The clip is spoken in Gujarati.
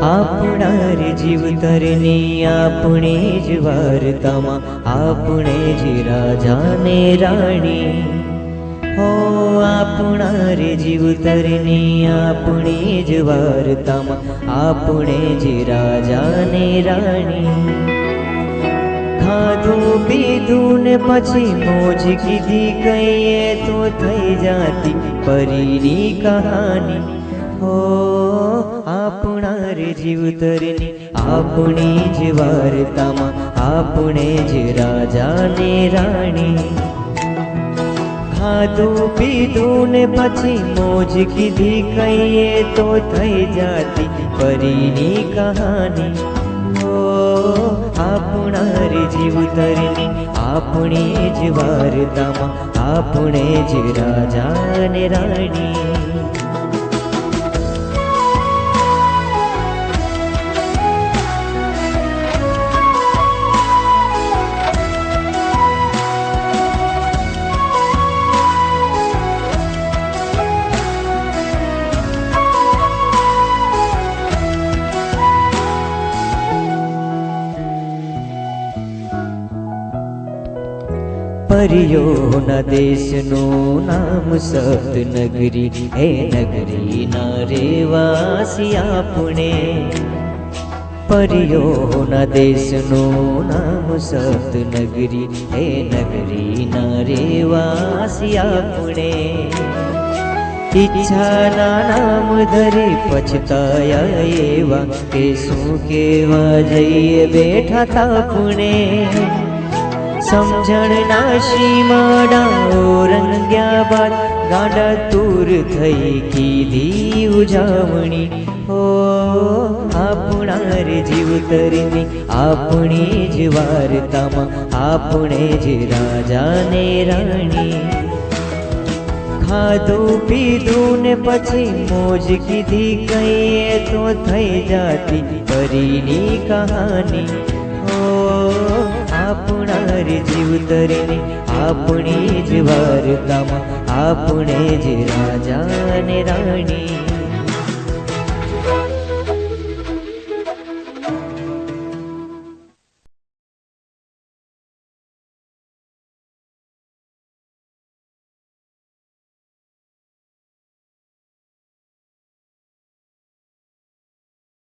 આપણા રે જીવતરની આપણે જ વાર્તામાં આપણે જ રાજા ને રાણી હો આપણા રે જીવતરની આપણે જ વાર્તામાં આપણે જ રાજા ને રાણી ખાધું પીધું ને પછી મોજ કીધી કહીએ તો થઈ જાતી પરીની કહાની હો આપણા રે જીવતરની આપણી જ વાર્તામાં આપણે જ રાજા ને રાણી ખાધું પીધું ને પછી મોજ કીધી કહીએ તો થઈ જાતી પરીની કહાની આપણા રે જીવતરની આપણી જ વાર્તામાં આપણે જ રાજા ને રાણી परियोना देशનું નામ સપ્તનગરી હે નગરીના રેવાસી આપણે परियोना देशનું નામ સપ્તનગરી હે નગરીના રેવાસી આપણે ઈચ્છાના નામ ધરી પછતાયા એવા કે શું કેવા જઈએ બેઠા તાપણે સમજણના સીમાડા ઓરંગ્યા બાદ ગાડા તૂર થઈ કીધી ઉજાવણી હો આપણા રે જીવતરની આપણી જ વાર્તામાં આપણે જ રાજા ને રાણી ખાધું પીધું ને પછી મોજ કીધી કહીએ તો થઈ જાતી પરીની કહાની આપણા રે જીવતરની આપણી જ વાર્તામાં આપણે જ રાજા ને રાણી